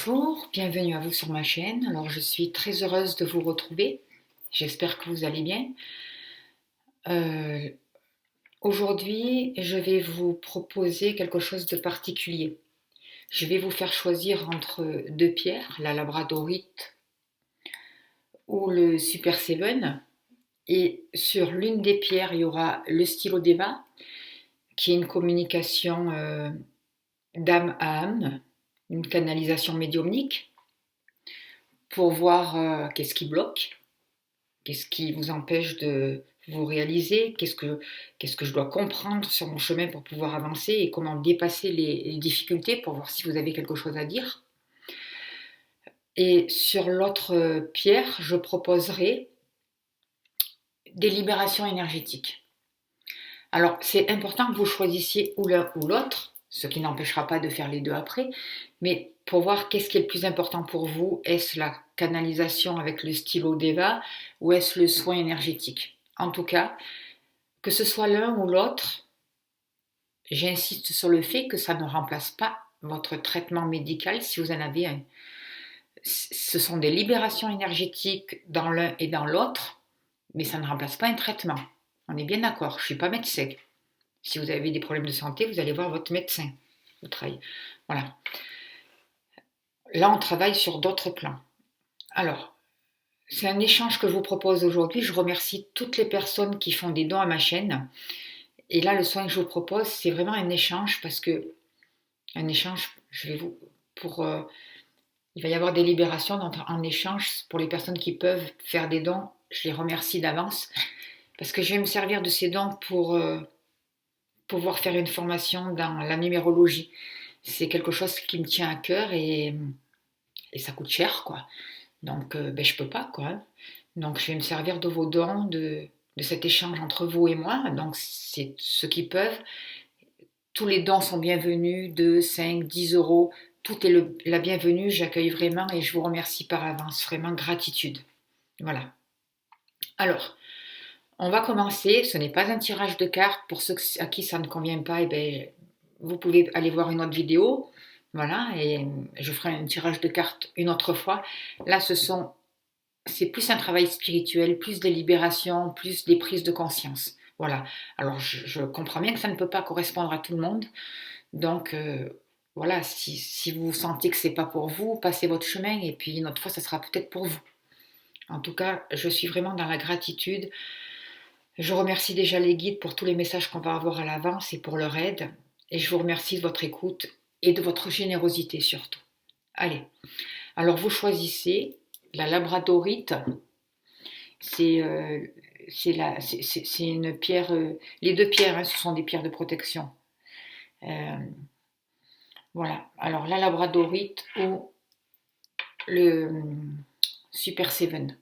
Bonjour, bienvenue à vous sur ma chaîne. Alors je suis très heureuse de vous retrouver. J'espère que vous allez bien. Euh, Aujourd'hui, je vais vous proposer quelque chose de particulier. Je vais vous faire choisir entre deux pierres, la labradorite ou le Super Seven. Et sur l'une des pierres, il y aura le stylo d'Eva, qui est une communication d'âme à âme, une canalisation médiumnique, pour voir qu'est-ce qui bloque. Qu'est-ce qui vous empêche de vous réaliser? Qu'est-ce que je dois comprendre sur mon chemin pour pouvoir avancer et comment dépasser les difficultés pour voir si vous avez quelque chose à dire? Et sur l'autre pierre, je proposerai des libérations énergétiques. Alors, c'est important que vous choisissiez ou l'un ou l'autre, ce qui n'empêchera pas de faire les deux après, mais pour voir qu'est-ce qui est le plus important pour vous. Est-ce la canalisation avec le stylo d'Eva ou est-ce le soin énergétique? En tout cas, que ce soit l'un ou l'autre, j'insiste sur le fait que ça ne remplace pas votre traitement médical si vous en avez un. Ce sont des libérations énergétiques dans l'un et dans l'autre, mais ça ne remplace pas un traitement. On est bien d'accord, je ne suis pas médecin. Si vous avez des problèmes de santé, vous allez voir votre médecin. Vous travaillez. Voilà. Là, on travaille sur d'autres plans. Alors, c'est un échange que je vous propose aujourd'hui. Je remercie toutes les personnes qui font des dons à ma chaîne. Et là, le soin que je vous propose, c'est vraiment un échange parce que un échange, je vais vous pour il va y avoir des libérations en échange pour les personnes qui peuvent faire des dons. Je les remercie d'avance parce que je vais me servir de ces dons pour pouvoir faire une formation dans la numérologie. C'est quelque chose qui me tient à cœur et ça coûte cher, quoi. Donc, ben, je peux pas, quoi. Donc, je vais me servir de vos dons, de cet échange entre vous et moi. Donc, c'est ceux qui peuvent. Tous les dons sont bienvenus, 2, 5, 10 euros. Tout est la bienvenue. J'accueille vraiment et je vous remercie par avance. Vraiment, gratitude. Voilà. Alors, on va commencer. Ce n'est pas un tirage de cartes. Pour ceux à qui ça ne convient pas, eh ben, vous pouvez aller voir une autre vidéo. Voilà, et je ferai un tirage de cartes une autre fois. Là, c'est plus un travail spirituel, plus des libérations, plus des prises de conscience. Voilà. Alors, je comprends bien que ça ne peut pas correspondre à tout le monde. Donc, voilà, si vous sentez que c'est pas pour vous, passez votre chemin et puis une autre fois, ça sera peut-être pour vous. En tout cas, je suis vraiment dans la gratitude. Je remercie déjà les guides pour tous les messages qu'on va avoir à l'avance et pour leur aide. Et je vous remercie de votre écoute et de votre générosité surtout. Allez, alors vous choisissez la labradorite. C'est une pierre. Les deux pierres, hein, ce sont des pierres de protection. Euh, voilà. Alors la labradorite ou le Super Seven.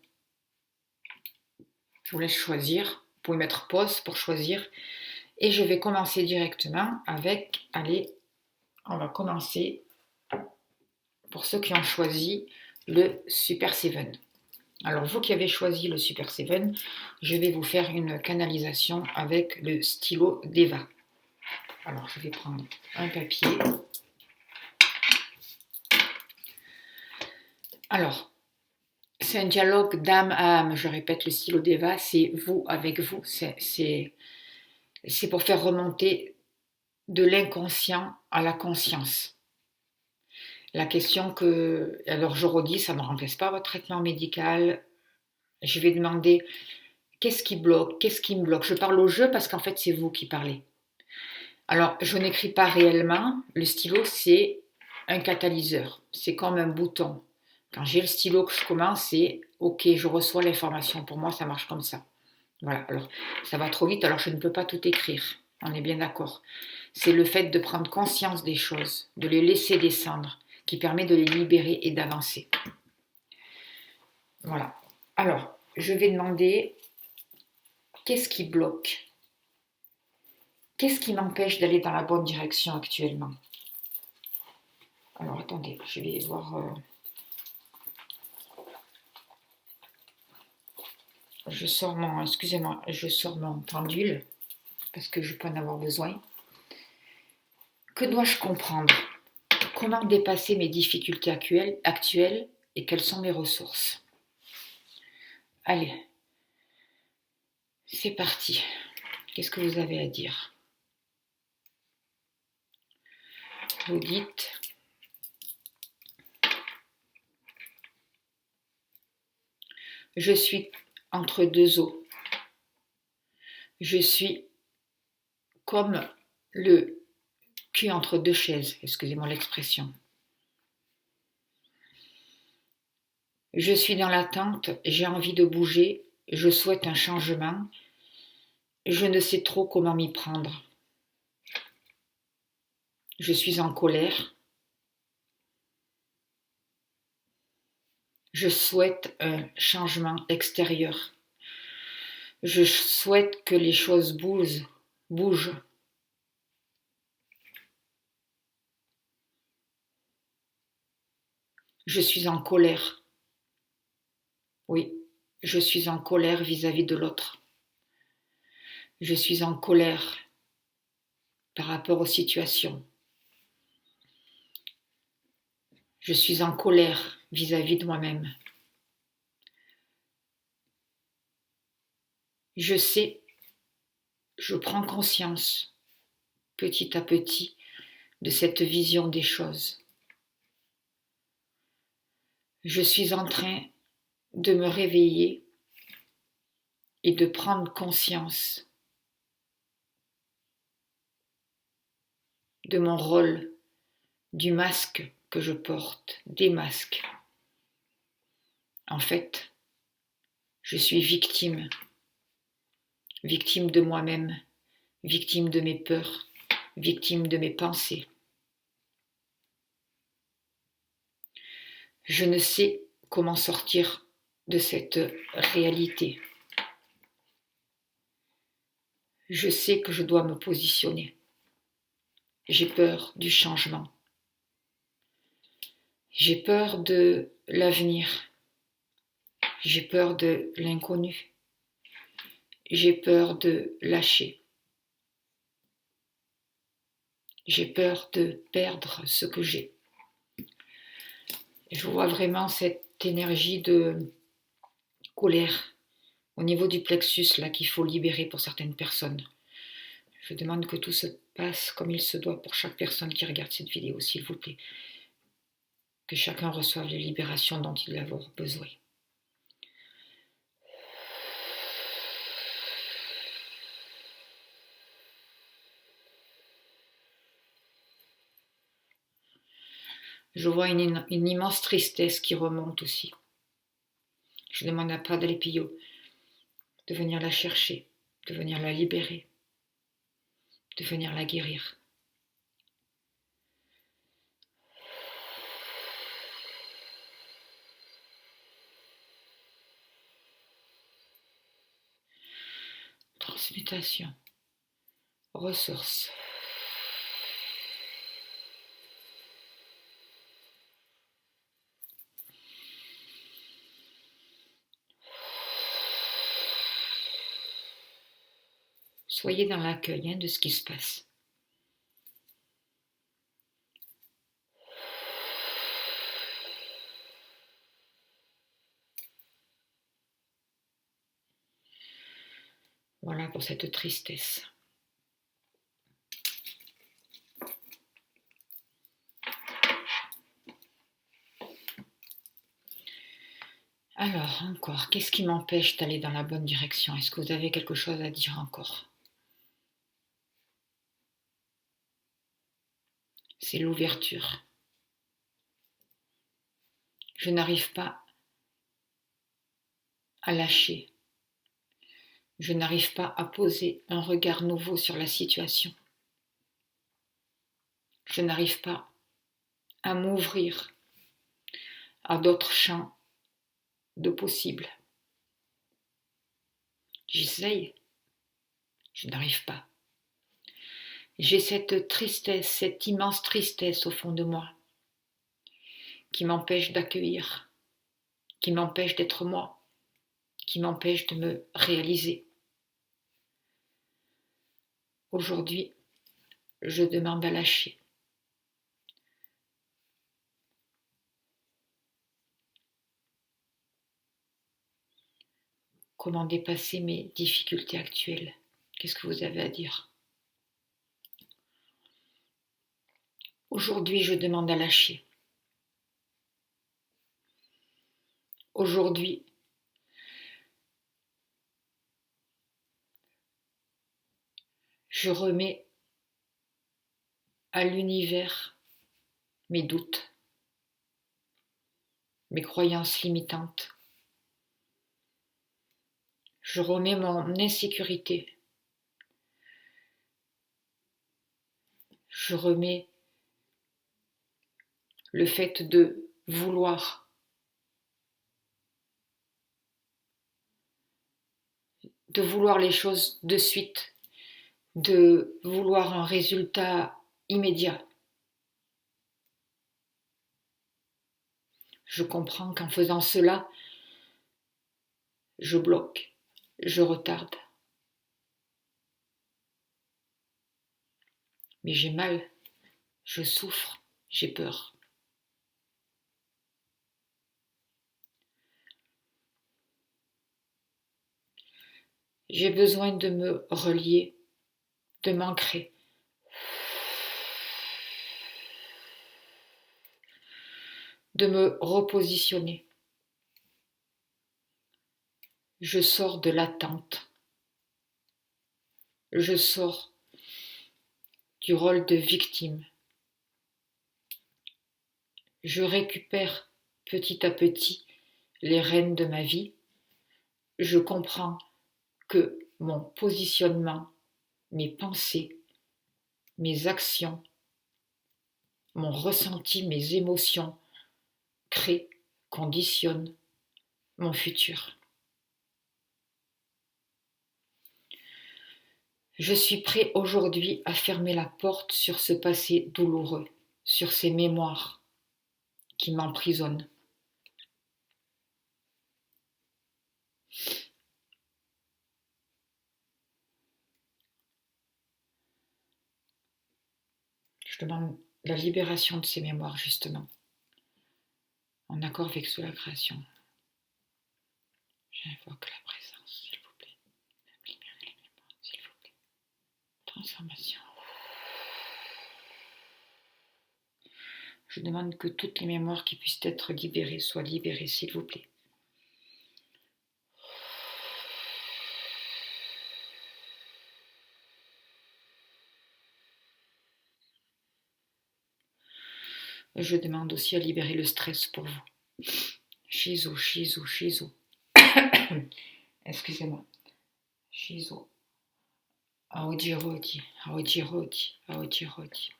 Je vous laisse choisir. Vous pouvez mettre pause pour choisir. Et je vais commencer directement avec. Allez, on va commencer pour ceux qui ont choisi le Super Seven. Alors, vous qui avez choisi le Super Seven, je vais vous faire une canalisation avec le stylo d'Eva. Alors, je vais prendre un papier. Alors, c'est un dialogue d'âme à âme. Je répète, le stylo d'Eva, c'est vous avec vous. C'est pour faire remonter de l'inconscient à la conscience. La question que, alors je redis, ça ne remplace pas votre traitement médical. Je vais demander qu'est-ce qui bloque, qu'est-ce qui me bloque. Je parle au jeu parce qu'en fait c'est vous qui parlez. Alors je n'écris pas réellement. Le stylo c'est un catalyseur. C'est comme un bouton. Quand j'ai le stylo que je commence, c'est ok, je reçois l'information. Pour moi ça marche comme ça. Voilà. Alors ça va trop vite. Alors je ne peux pas tout écrire. On est bien d'accord. C'est le fait de prendre conscience des choses, de les laisser descendre, qui permet de les libérer et d'avancer. Voilà. Alors, je vais demander qu'est-ce qui bloque? Qu'est-ce qui m'empêche d'aller dans la bonne direction actuellement? Alors, attendez, je vais voir. Excusez-moi, je sors mon pendule parce que je peux en avoir besoin. Que dois-je comprendre? Comment dépasser mes difficultés actuelles et quelles sont mes ressources? Allez, c'est parti. Qu'est-ce que vous avez à dire? Vous dites: je suis entre deux eaux. Je suis comme le cul entre deux chaises, excusez-moi l'expression. Je suis dans l'attente, j'ai envie de bouger, je souhaite un changement, je ne sais trop comment m'y prendre. Je suis en colère. Je souhaite un changement extérieur. Je souhaite que les choses bougent. Je suis en colère. Oui, je suis en colère vis-à-vis de l'autre. Je suis en colère par rapport aux situations. Je suis en colère vis-à-vis de moi-même. Je sais, je prends conscience petit à petit de cette vision des choses. Je suis en train de me réveiller et de prendre conscience de mon rôle, du masque que je porte, des masques. En fait, je suis victime de moi-même, victime de mes peurs, victime de mes pensées. Je ne sais comment sortir de cette réalité. Je sais que je dois me positionner. J'ai peur du changement. J'ai peur de l'avenir. J'ai peur de l'inconnu. J'ai peur de lâcher. J'ai peur de perdre ce que j'ai. Je vois vraiment cette énergie de colère au niveau du plexus là qu'il faut libérer pour certaines personnes. Je demande que tout se passe comme il se doit pour chaque personne qui regarde cette vidéo, s'il vous plaît. Que chacun reçoive les libérations dont il va avoir besoin. Je vois une immense tristesse qui remonte aussi. Je demande à Padre Pio de venir la chercher, de venir la libérer, de venir la guérir. Transmutation, ressources. Soyez dans l'accueil de ce qui se passe. Voilà pour cette tristesse. Alors, encore, qu'est-ce qui m'empêche d'aller dans la bonne direction? Est-ce que vous avez quelque chose à dire encore? C'est l'ouverture. Je n'arrive pas à lâcher. Je n'arrive pas à poser un regard nouveau sur la situation. Je n'arrive pas à m'ouvrir à d'autres champs de possibles. J'essaye, je n'arrive pas. J'ai cette tristesse, cette immense tristesse au fond de moi qui m'empêche d'accueillir, qui m'empêche d'être moi, qui m'empêche de me réaliser. Aujourd'hui, je demande à lâcher. comment dépasser mes difficultés actuelles. Qu'est-ce que vous avez à dire? Aujourd'hui, je demande à lâcher. Aujourd'hui, je remets à l'univers mes doutes, mes croyances limitantes. Je remets mon insécurité. Je remets le fait de vouloir les choses de suite, de vouloir un résultat immédiat. Je comprends qu'en faisant cela, je bloque, je retarde. Mais j'ai mal, je souffre, j'ai peur. J'ai besoin de me relier, de m'ancrer. De me repositionner. Je sors de l'attente. Je sors du rôle de victime. Je récupère petit à petit les rênes de ma vie. Je comprends que mon positionnement, mes pensées, mes actions, mon ressenti, mes émotions créent, conditionnent mon futur. Je suis prêt aujourd'hui à fermer la porte sur ce passé douloureux, sur ces mémoires qui m'emprisonnent. Je demande la libération de ces mémoires, justement, en accord avec sous la création. J'invoque la présence, s'il vous plaît. Libérez les mémoires, s'il vous plaît. Transformation. Je demande que toutes les mémoires qui puissent être libérées soient libérées, s'il vous plaît. Je demande aussi à libérer le stress pour vous. Shizu, Shizu, Shizu. Excusez-moi. Shizu. Aojirodi, Aojirodi, Aojirodi.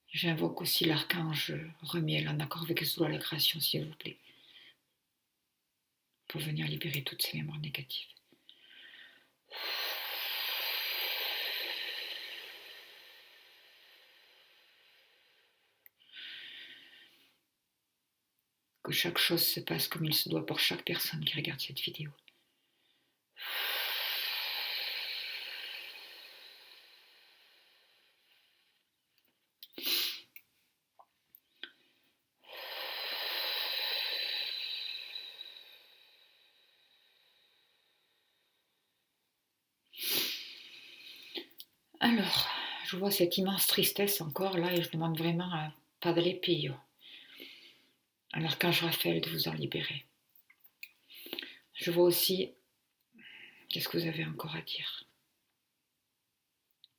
J'invoque aussi l'archange Remiel en accord avec Zoula la création, s'il vous plaît, pour venir libérer toutes ces mémoires négatives. Que chaque chose se passe comme il se doit pour chaque personne qui regarde cette vidéo. Alors, je vois cette immense tristesse encore là et je demande vraiment à Padre Pio, à l'archange Raphaël, de vous en libérer. Je vois aussi, qu'est-ce que vous avez encore à dire?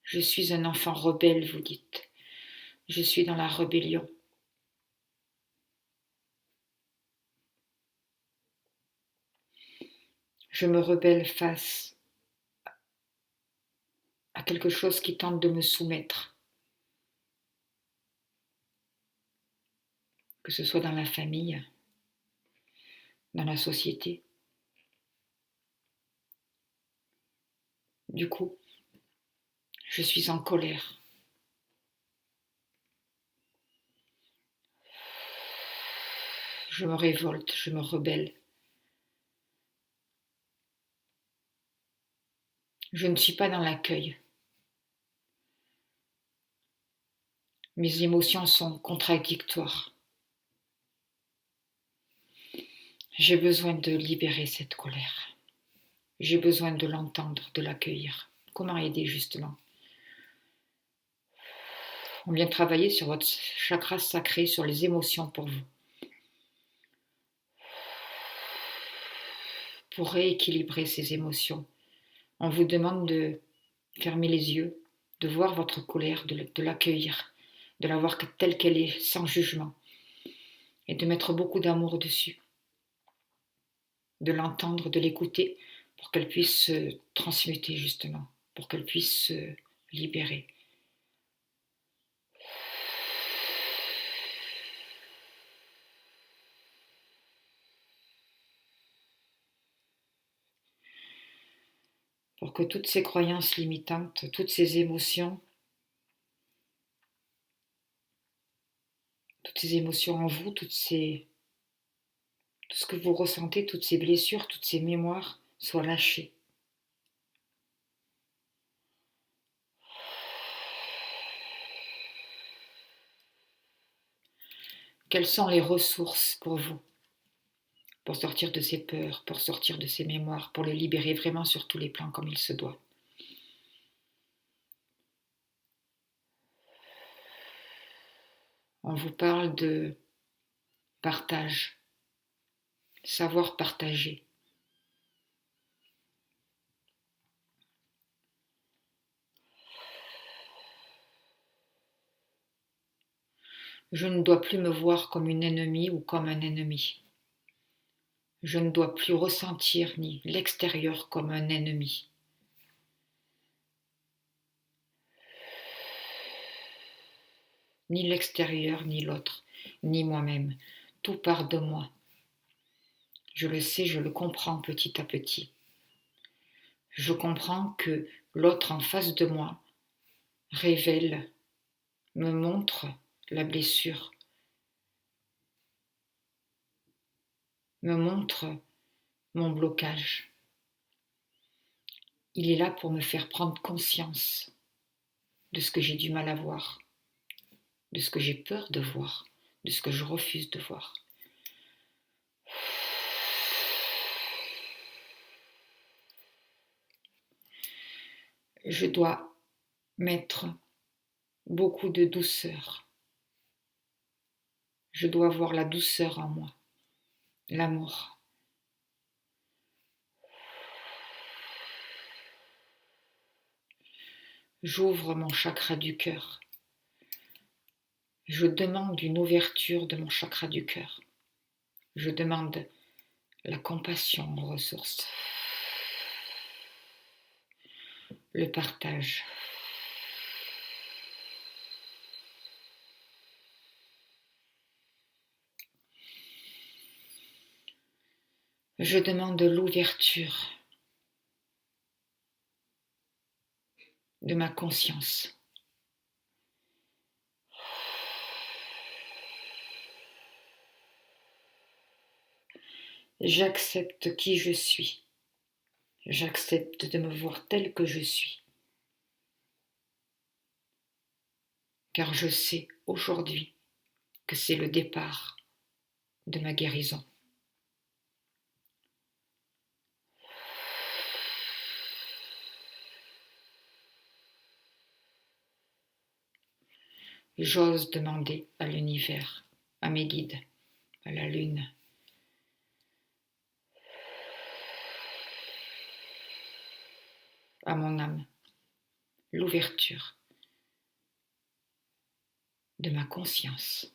Je suis un enfant rebelle, vous dites. Je suis dans la rébellion. Je me rebelle face à quelque chose qui tente de me soumettre. Que ce soit dans la famille, dans la société. Du coup, je suis en colère. Je me révolte, je me rebelle. Je ne suis pas dans l'accueil. Mes émotions sont contradictoires. J'ai besoin de libérer cette colère. J'ai besoin de l'entendre, de l'accueillir. Comment aider justement? On vient travailler sur votre chakra sacré, sur les émotions pour vous. Pour rééquilibrer ces émotions, on vous demande de fermer les yeux, de voir votre colère, de l'accueillir, de la voir telle qu'elle est, sans jugement, et de mettre beaucoup d'amour dessus, de l'entendre, de l'écouter, pour qu'elle puisse se transmuter justement, pour qu'elle puisse se libérer. Pour que toutes ces croyances limitantes, toutes ces émotions en vous, tout ce que vous ressentez, toutes ces blessures, toutes ces mémoires soient lâchées. Quelles sont les ressources pour vous, pour sortir de ces peurs, pour sortir de ces mémoires, pour le libérer vraiment sur tous les plans comme il se doit? On vous parle de partage, savoir partager. Je ne dois plus me voir comme une ennemie ou comme un ennemi. Je ne dois plus ressentir ni l'extérieur comme un ennemi. Ni l'extérieur, ni l'autre, ni moi-même. Tout part de moi. Je le sais, je le comprends petit à petit. Je comprends que l'autre en face de moi révèle, me montre la blessure, me montre mon blocage. Il est là pour me faire prendre conscience de ce que j'ai du mal à voir, de ce que j'ai peur de voir, de ce que je refuse de voir. Je dois mettre beaucoup de douceur. Je dois avoir la douceur en moi, l'amour. J'ouvre mon chakra du cœur. Je demande une ouverture de mon chakra du cœur. Je demande la compassion en ressources, le partage. Je demande l'ouverture de ma conscience. J'accepte qui je suis. J'accepte de me voir tel que je suis. Car je sais aujourd'hui que c'est le départ de ma guérison. J'ose demander à l'univers, à mes guides, à la lune, à mon âme, l'ouverture de ma conscience.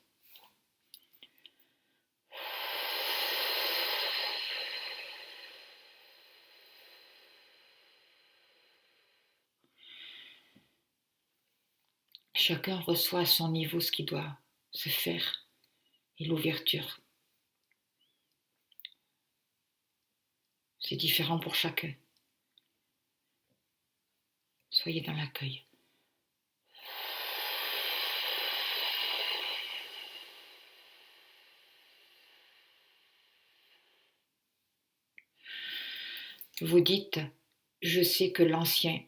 Chacun reçoit à son niveau ce qui doit se faire et l'ouverture. C'est différent pour chacun. Soyez dans l'accueil. Vous dites, je sais que l'ancien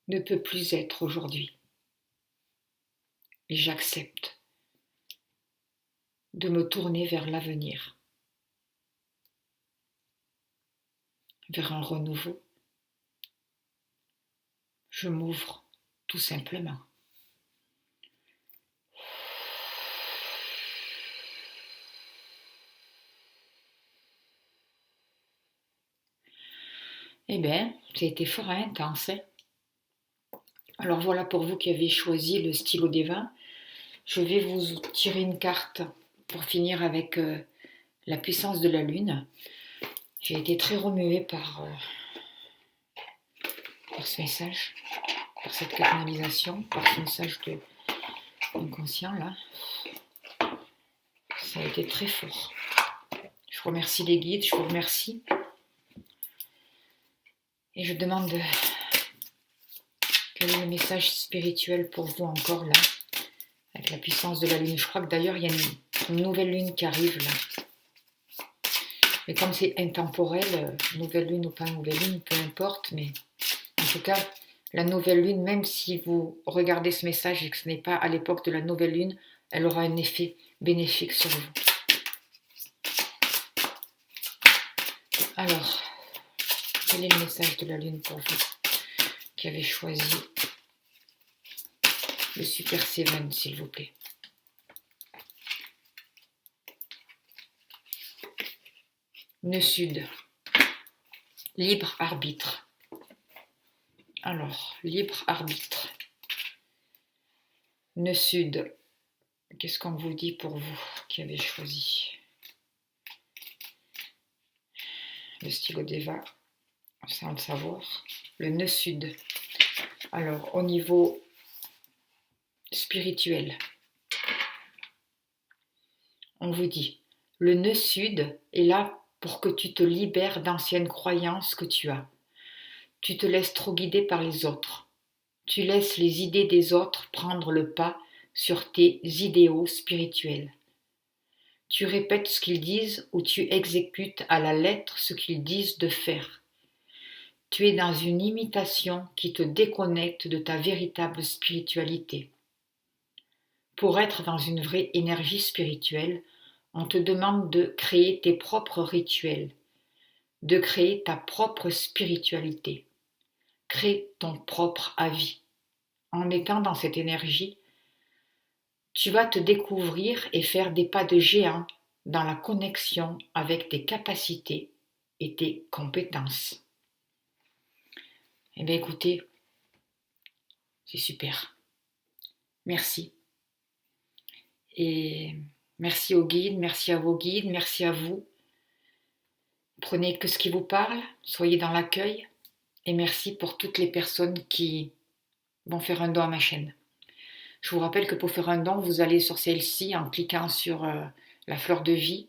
ne peut plus être aujourd'hui. Et j'accepte de me tourner vers l'avenir. vers un renouveau. Je m'ouvre tout simplement. Eh bien, ça a été fort intense. Alors voilà, pour vous qui avez choisi le stylo des vins, je vais vous tirer une carte pour finir avec la puissance de la lune. J'ai été très remuée par ce message, par cette canalisation, par ce message de inconscient là. Ça a été très fort. Je remercie les guides, je vous remercie. Et je demande quel est le message spirituel pour vous encore là, avec la puissance de la lune. Je crois que d'ailleurs il y a une nouvelle lune qui arrive là. Mais comme c'est intemporel, nouvelle lune ou pas nouvelle lune, peu importe, mais en tout cas, la nouvelle lune, même si vous regardez ce message et que ce n'est pas à l'époque de la nouvelle lune, elle aura un effet bénéfique sur vous. Alors, quel est le message de la lune pour vous qui avez choisi le Super Seven, s'il vous plaît? Nœud sud, libre arbitre. Alors, libre arbitre. Nœud sud, qu'est-ce qu'on vous dit pour vous qui avez choisi le stylo d'Eva, sans le savoir. Le nœud sud. Alors, au niveau spirituel, on vous dit, le nœud sud est là pour que tu te libères d'anciennes croyances que tu as. Tu te laisses trop guider par les autres. Tu laisses les idées des autres prendre le pas sur tes idéaux spirituels. Tu répètes ce qu'ils disent ou tu exécutes à la lettre ce qu'ils disent de faire. Tu es dans une imitation qui te déconnecte de ta véritable spiritualité. Pour être dans une vraie énergie spirituelle, on te demande de créer tes propres rituels, de créer ta propre spiritualité. Crée ton propre avis. En étant dans cette énergie, tu vas te découvrir et faire des pas de géant dans la connexion avec tes capacités et tes compétences. Eh bien écoutez, c'est super. Merci. Et merci aux guides, merci à vos guides, merci à vous. Prenez que ce qui vous parle, soyez dans l'accueil. Et merci pour toutes les personnes qui vont faire un don à ma chaîne. Je vous rappelle que pour faire un don, vous allez sur celle-ci en cliquant sur la fleur de vie.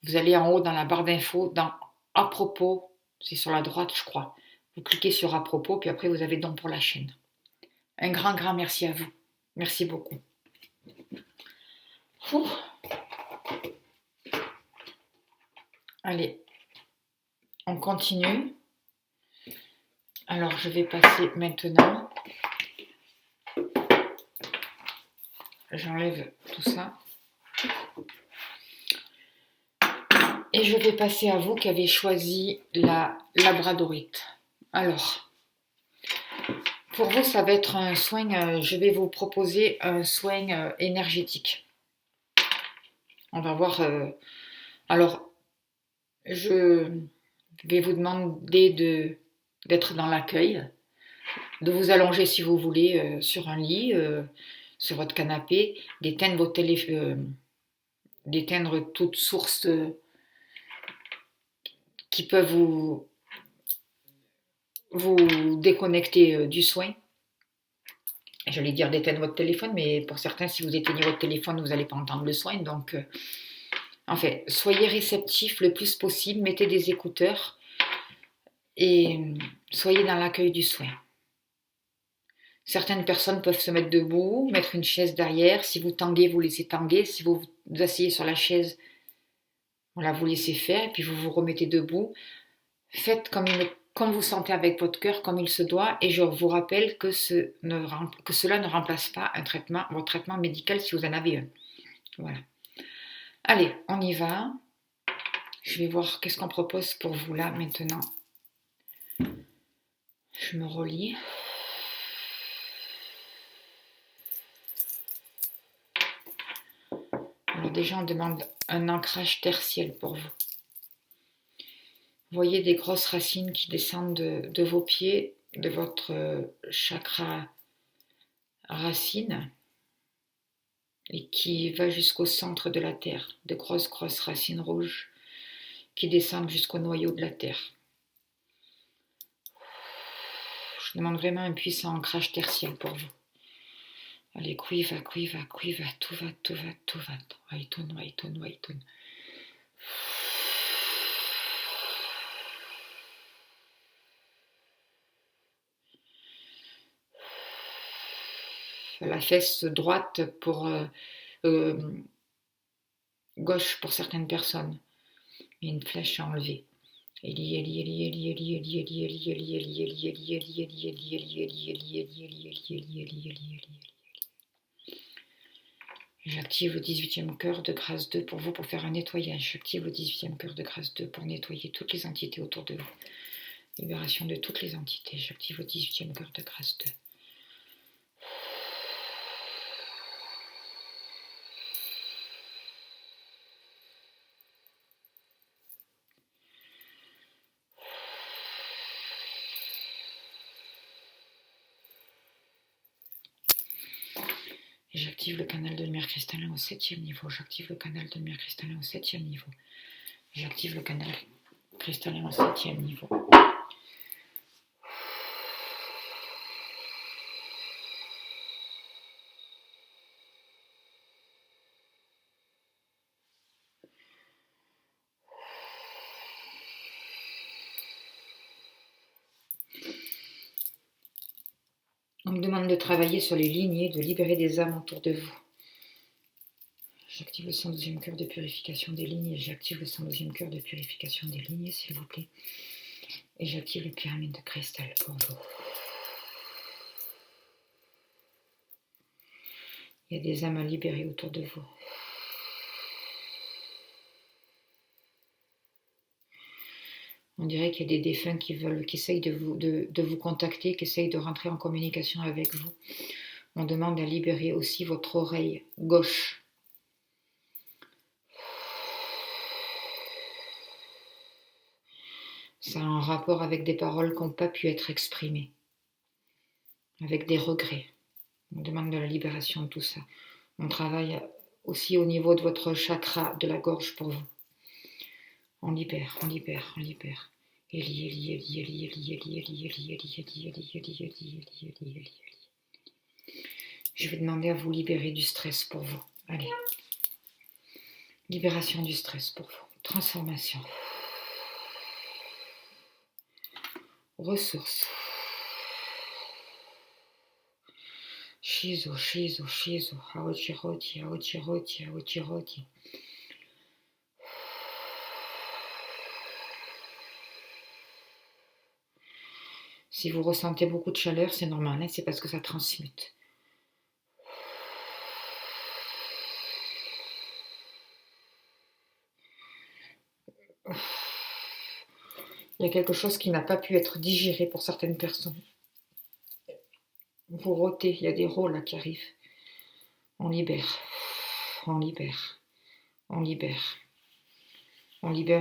Vous allez en haut dans la barre d'infos, dans à propos, c'est sur la droite je crois. Vous cliquez sur à propos, puis après vous avez don pour la chaîne. Un grand merci à vous. Merci beaucoup. Ouh. Allez, on continue. Alors je vais passer maintenant. J'enlève tout ça. Et je vais passer à vous qui avez choisi la labradorite. Alors, pour vous, ça va être un soin, je vais vous proposer un soin énergétique. On va voir. Alors, je vais vous demander d'être dans l'accueil, de vous allonger si vous voulez sur un lit, sur votre canapé, d'éteindre vos d'éteindre toute source qui peuvent vous déconnecter du soin. J'allais dire d'éteindre votre téléphone, mais pour certains, si vous éteignez votre téléphone, vous n'allez pas entendre le soin. Donc, en fait, soyez réceptifs le plus possible, mettez des écouteurs et soyez dans l'accueil du soin. Certaines personnes peuvent se mettre debout, mettre une chaise derrière. Si vous tanguez, vous laissez tanguer. Si vous vous asseyez sur la chaise, voilà, vous laissez faire et puis vous vous remettez debout. Faites comme vous sentez avec votre cœur, comme il se doit. Et je vous rappelle que cela ne remplace pas votre traitement médical si vous en avez un. Voilà. Allez, on y va. Je vais voir qu'est-ce qu'on propose pour vous là maintenant Je me relie. Alors déjà, on demande un ancrage tertiel pour vous. Vous voyez des grosses racines qui descendent de vos pieds, de votre chakra racine, et qui va jusqu'au centre de la terre. De grosses racines rouges qui descendent jusqu'au noyau de la terre. Je demande vraiment un puissant ancrage tertiel pour vous. Allez, kuiva, tout va. Waiton. La fesse droite pour gauche pour certaines personnes. Il y a une flèche à enlever. J'active le 18e cœur de grâce 2 pour vous, pour faire un nettoyage. J'active le 18e cœur de grâce 2 pour nettoyer toutes les entités autour de vous. Libération de toutes les entités. J'active le 18e cœur de grâce 2. Et j'active le canal de lumière cristallin au 7e niveau. J'active le canal de lumière cristallin au 7e niveau. J'active le canal cristallin au 7e niveau. On me demande de travailler sur les lignées, de libérer des âmes autour de vous. J'active le 112e cœur de purification des lignées. J'active le 112e cœur de purification des lignées, s'il vous plaît. Et j'active les pyramides de cristal pour vous. Il y a des âmes à libérer autour de vous. On dirait qu'il y a des défunts qui essayent de vous contacter, qui essayent de rentrer en communication avec vous. On demande à libérer aussi votre oreille gauche. Ça a un rapport avec des paroles qui n'ont pas pu être exprimées, avec des regrets. On demande de la libération de tout ça. On travaille aussi au niveau de votre chakra de la gorge pour vous. On libère. Je vais demander à vous libérer du stress pour vous. Allez. Libération du stress pour vous. Transformation. Ressources. Shizo. Aochiroti. Si vous ressentez beaucoup de chaleur, c'est normal, hein, c'est parce que ça transmute. Il y a quelque chose qui n'a pas pu être digéré pour certaines personnes. Vous rôtez, il y a des rôts là qui arrivent. On libère. On libère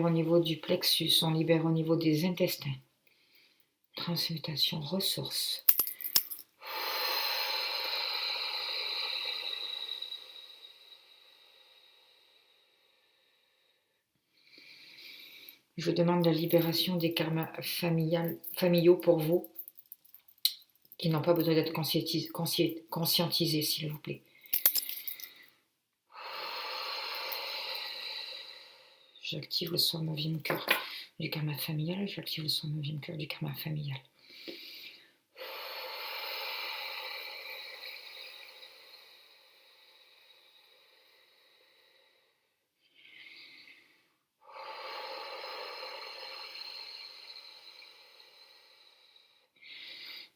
au niveau du plexus, on libère au niveau des intestins. Transmutation, ressources. Je demande la libération des karmas familiaux pour vous, qui n'ont pas besoin d'être conscientisés, s'il vous plaît. J'active le 109e cœur du karma familial. J'active le 109e cœur du karma familial.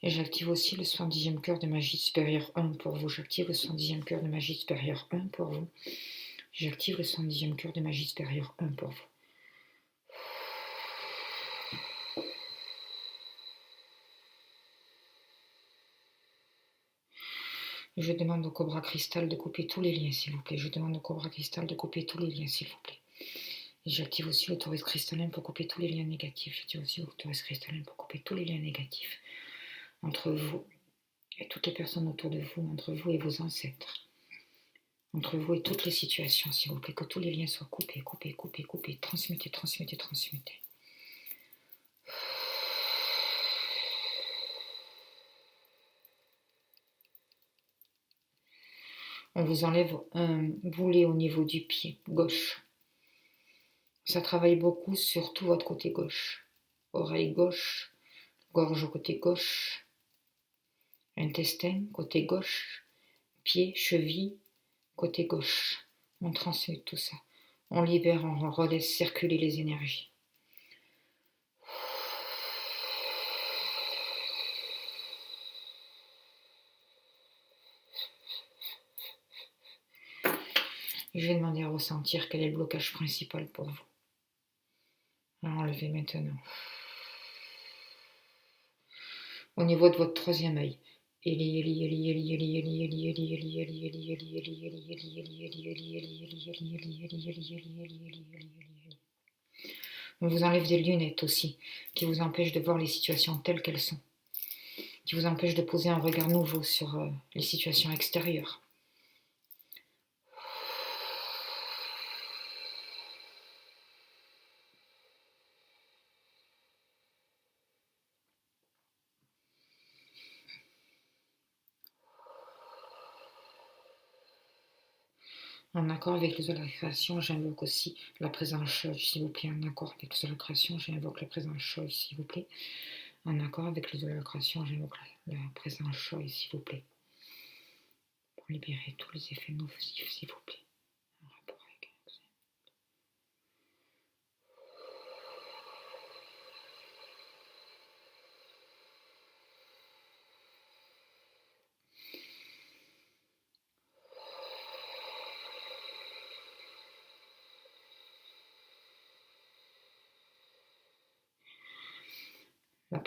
Et j'active aussi le 110e cœur de magie supérieure 1 pour vous. J'active le 110e cœur de magie supérieure 1 pour vous. J'active le 110e cœur de magie supérieure 1 pour vous. Je demande au Cobra Cristal de couper tous les liens, s'il vous plaît. Je demande au Cobra Cristal de couper tous les liens, s'il vous plaît. Et j'active aussi l'autorité cristalline pour couper tous les liens négatifs. J'active aussi l'autorité cristalline pour couper tous les liens négatifs entre vous et toutes les personnes autour de vous, entre vous et vos ancêtres, entre vous et toutes les situations, s'il vous plaît. Que tous les liens soient coupés, coupés, coupés, coupés. Transmutés, transmutés, transmutés. On vous enlève un boulet au niveau du pied gauche. Ça travaille beaucoup sur tout votre côté gauche. Oreille gauche, gorge au côté gauche, intestin côté gauche, pied, cheville côté gauche. On transmute tout ça. On libère, on relaisse circuler les énergies. Je vais demander à ressentir quel est le blocage principal pour vous. Enlevez maintenant. Au niveau de votre troisième œil. On vous enlève des lunettes aussi, qui vous empêchent de voir les situations telles qu'elles sont, qui vous empêchent de poser un regard nouveau sur les situations extérieures. En accord avec les lois de la création, j'invoque aussi la présence chaude, s'il vous plaît. En accord avec les lois de la création, j'invoque la présence chaude, s'il vous plaît. En accord avec les lois de la création, j'invoque la présence chaude, s'il vous plaît. Pour libérer tous les effets nocifs, s'il vous plaît. En rapport avec...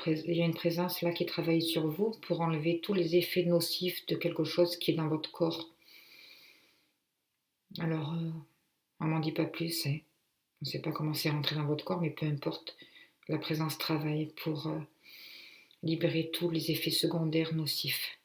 Il y a une présence là qui travaille sur vous pour enlever tous les effets nocifs de quelque chose qui est dans votre corps. Alors, on m'en dit pas plus, hein. On ne sait pas comment c'est rentré dans votre corps, mais peu importe. La présence travaille pour libérer tous les effets secondaires nocifs.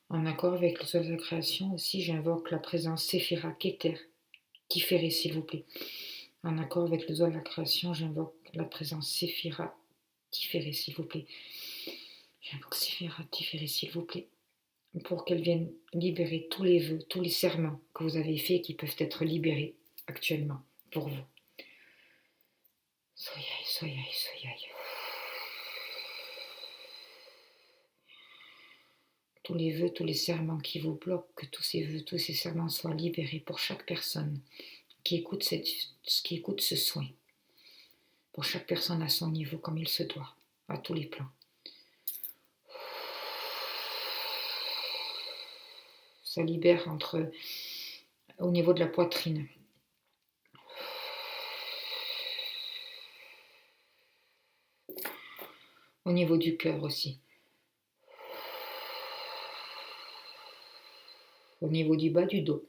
En accord avec les lois de la création aussi, j'invoque la présence Séphira, Keter, Tiferet, s'il vous plaît. En accord avec les lois de la création, j'invoque la présence Séphira, Tiferet, s'il vous plaît. J'invoque Séphira, Tiferet, s'il vous plaît, pour qu'elle vienne libérer tous les vœux, tous les serments que vous avez faits et qui peuvent être libérés actuellement pour vous. Soyez, soyez, soyez. Tous les vœux, tous les serments qui vous bloquent, que tous ces vœux, tous ces serments soient libérés pour chaque personne qui écoute ce soin. Pour chaque personne à son niveau, comme il se doit, à tous les plans. Ça libère au niveau de la poitrine. Au niveau du cœur aussi. Au niveau du bas du dos.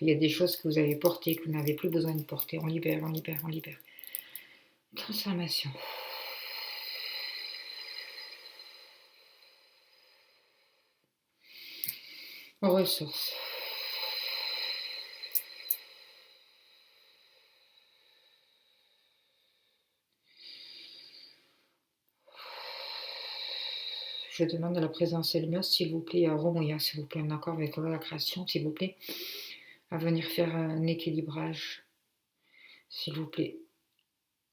Il y a des choses que vous avez portées, que vous n'avez plus besoin de porter. On libère, on libère, on libère. Transformation. Aux ressources. Je demande à la présence Elmios, s'il vous plaît, à Romoya, s'il vous plaît, en accord avec la création, s'il vous plaît, à venir faire un équilibrage, s'il vous plaît.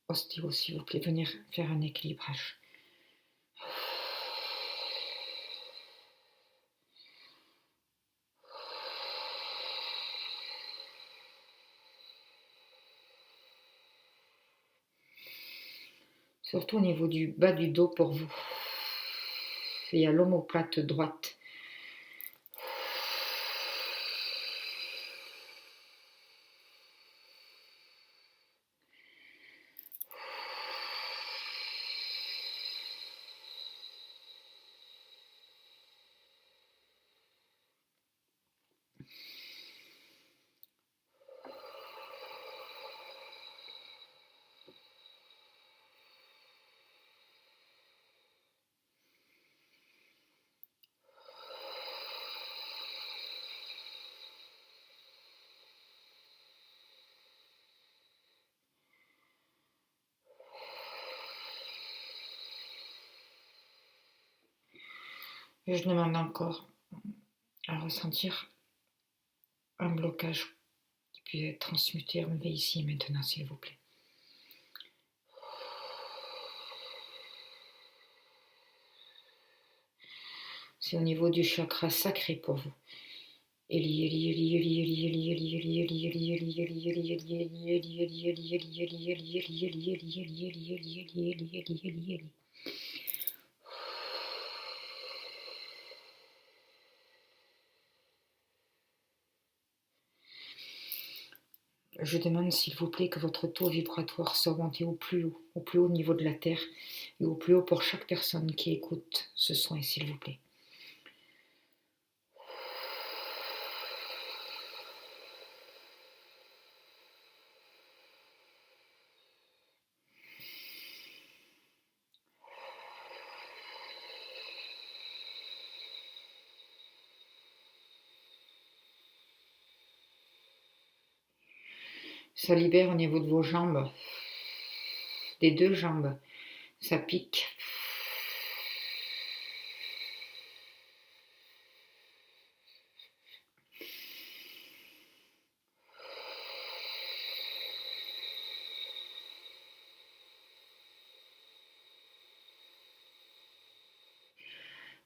Ostéo, s'il vous plaît, venir faire un équilibrage. surtout au niveau du bas du dos pour vous et à l'omoplate droite. Et je demande encore à ressentir un blocage qui peut être transmuté, enlevé ici et maintenant, s'il vous plaît. C'est au niveau du chakra sacré pour vous. Je demande s'il vous plaît que votre taux vibratoire soit monté au plus haut niveau de la Terre et au plus haut pour chaque personne qui écoute ce soin, s'il vous plaît. Ça libère au niveau de vos jambes, des deux jambes, ça pique.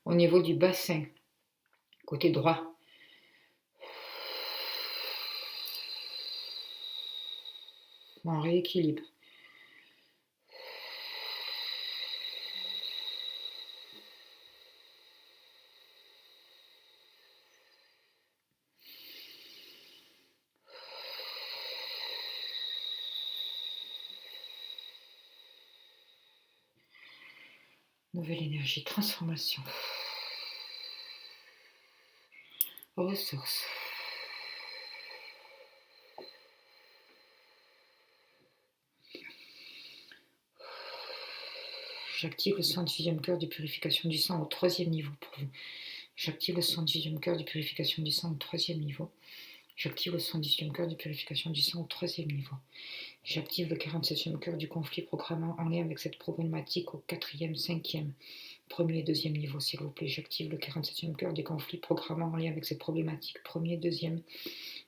Au niveau du bassin, côté droit. On rééquilibre. Nouvelle énergie, transformation. Ressources. J'active le 118e cœur de purification du sang au 3e niveau pour vous. J'active le 118e cœur de purification du sang au 3e niveau. J'active le 118e cœur de purification du sang au 3e niveau. J'active le 47e cœur du conflit programmant en lien avec cette problématique au 4e, 5e, 1er et 2e niveau, s'il vous plaît. J'active le 47e cœur des conflits programmant en lien avec cette problématique 1er, 2e,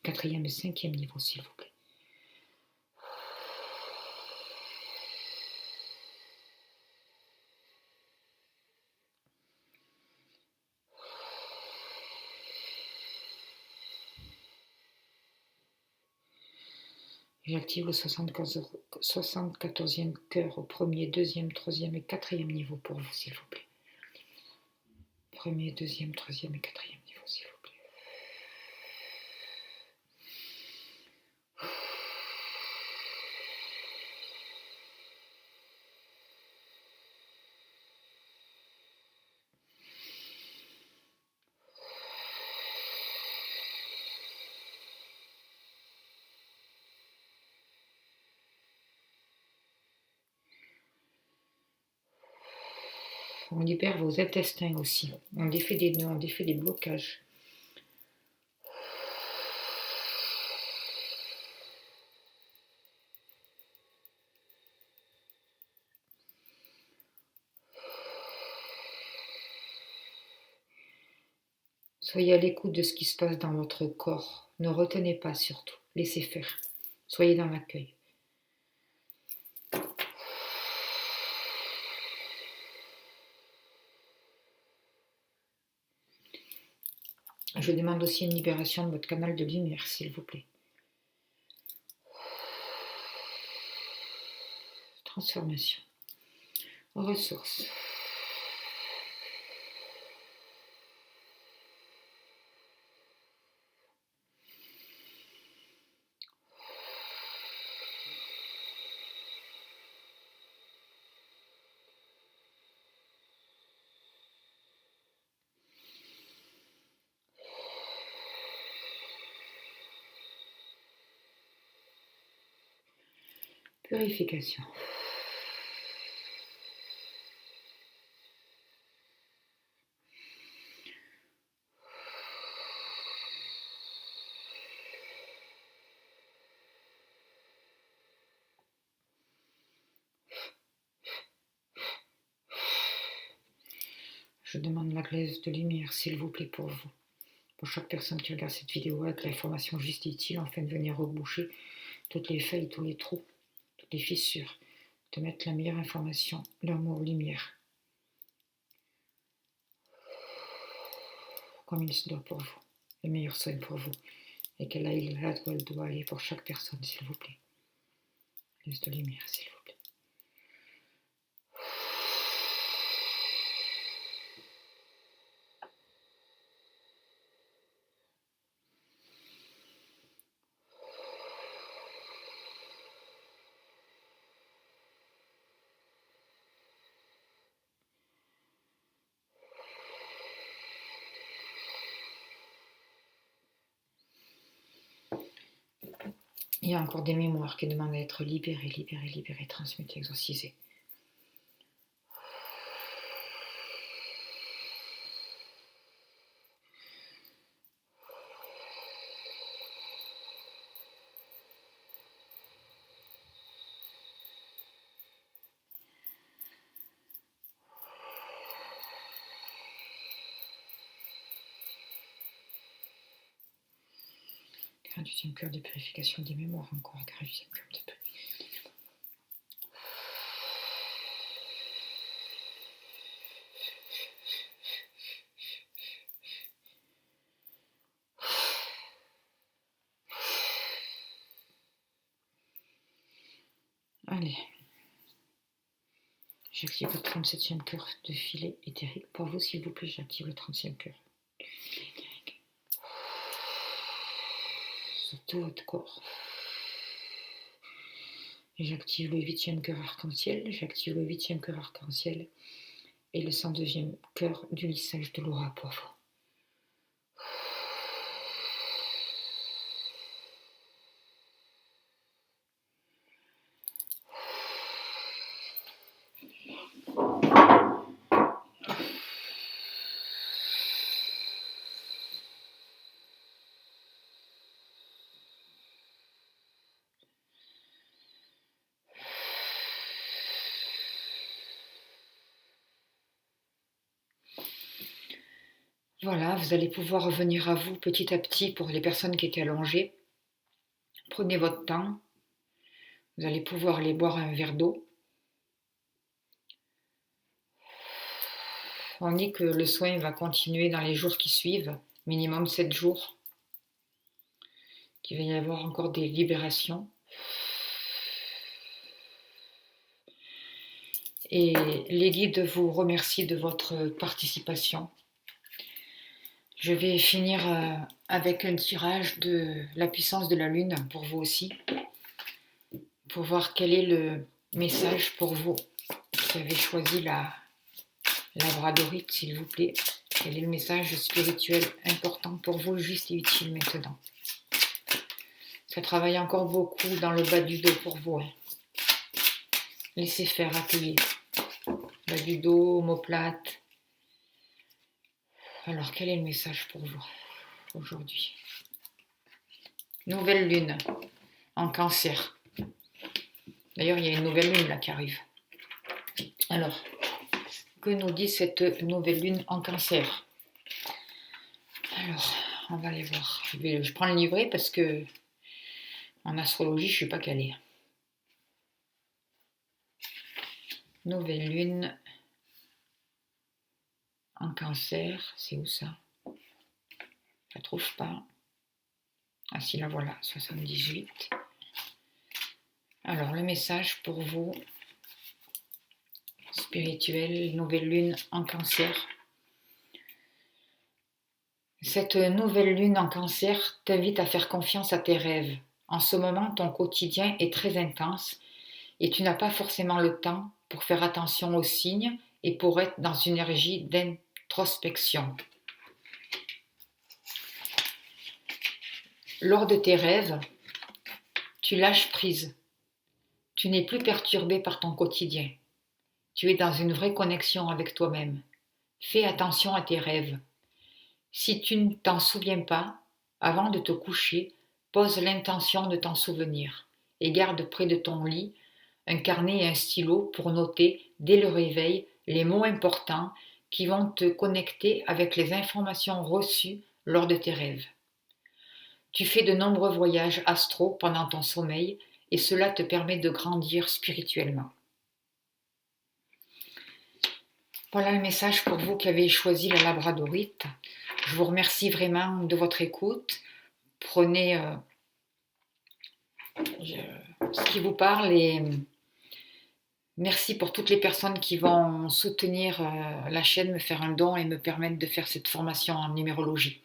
4e et 5e niveau, s'il vous plaît. J'active le 74e cœur au 1er, 2e, 3e et 4e niveau pour vous, s'il vous plaît. 1er, 2e, 3e et 4e niveau, s'il vous plaît. On libère vos intestins aussi. On défait des nœuds, on défait des blocages. Soyez à l'écoute de ce qui se passe dans votre corps. Ne retenez pas surtout. Laissez faire. Soyez dans l'accueil. Je demande aussi une libération de votre canal de lumière, s'il vous plaît. Transformation. Ressources. Purification. Je demande la glaise de lumière, s'il vous plaît, pour vous. Pour chaque personne qui regarde cette vidéo, avec l'information juste utile, afin de venir reboucher toutes les failles, tous les trous, toutes les fissures, de mettre la meilleure information, l'amour, lumière, comme il se doit pour vous, les meilleurs soins pour vous, et qu'elle aille là où elle doit aller pour chaque personne, s'il vous plaît. Glace de lumière, s'il vous plaît. Il y a encore des mémoires qui demandent à être libérées, libérées, libérées, transmutées, exorcisées. Un deuxième cœur de purification des mémoires, encore un deuxième cœur de purification. Allez, j'active le 37e cœur de filet éthérique. Pour vous, s'il vous plaît, j'active le 30e cœur. Sur tout votre corps. J'active le 8e cœur arc-en-ciel, j'active le 8e cœur arc-en-ciel et le 102e cœur du lissage de l'aura pour vous. Voilà, vous allez pouvoir revenir à vous petit à petit pour les personnes qui étaient allongées. Prenez votre temps. Vous allez pouvoir aller boire un verre d'eau. On dit que le soin va continuer dans les jours qui suivent, minimum 7 jours. Qu'il va y avoir encore des libérations. Et les guides vous remercient de votre participation. Je vais finir avec un tirage de la puissance de la lune pour vous aussi, pour voir quel est le message pour vous qui avez choisi la labradorite, s'il vous plaît. Quel est le message spirituel important pour vous, juste et utile maintenant. Ça travaille encore beaucoup dans le bas du dos pour vous. Laissez faire, accueillir. Bas du dos, omoplate. Alors, quel est le message pour vous aujourd'hui? Nouvelle lune en cancer. D'ailleurs, il y a une nouvelle lune là qui arrive. Alors, que nous dit cette nouvelle lune en cancer? Alors, on va aller voir. Je prends le livret parce que en astrologie, je ne suis pas calée. Nouvelle lune en cancer, c'est où ça? Je la trouve pas. Ah si, la voilà, 78. Alors, le message pour vous, spirituelle, nouvelle lune en Cancer. Cette nouvelle lune en Cancer t'invite à faire confiance à tes rêves. En ce moment, ton quotidien est très intense et tu n'as pas forcément le temps pour faire attention aux signes et pour être dans une énergie d'introspection. Lors de tes rêves, tu lâches prise. Tu n'es plus perturbé par ton quotidien. Tu es dans une vraie connexion avec toi-même. Fais attention à tes rêves. Si tu ne t'en souviens pas, avant de te coucher, pose l'intention de t'en souvenir et garde près de ton lit un carnet et un stylo pour noter dès le réveil les mots importants qui vont te connecter avec les informations reçues lors de tes rêves. Tu fais de nombreux voyages astraux pendant ton sommeil et cela te permet de grandir spirituellement. Voilà le message pour vous qui avez choisi la labradorite. Je vous remercie vraiment de votre écoute. Prenez ce qui vous parle et merci pour toutes les personnes qui vont soutenir la chaîne, me faire un don et me permettre de faire cette formation en numérologie.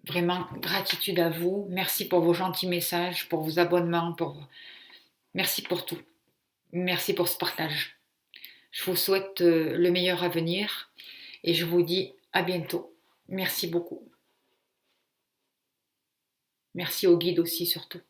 Vraiment, gratitude à vous. Merci pour vos gentils messages, pour vos abonnements, merci pour tout. Merci pour ce partage. Je vous souhaite le meilleur à venir et je vous dis à bientôt. Merci beaucoup. Merci au guide aussi surtout.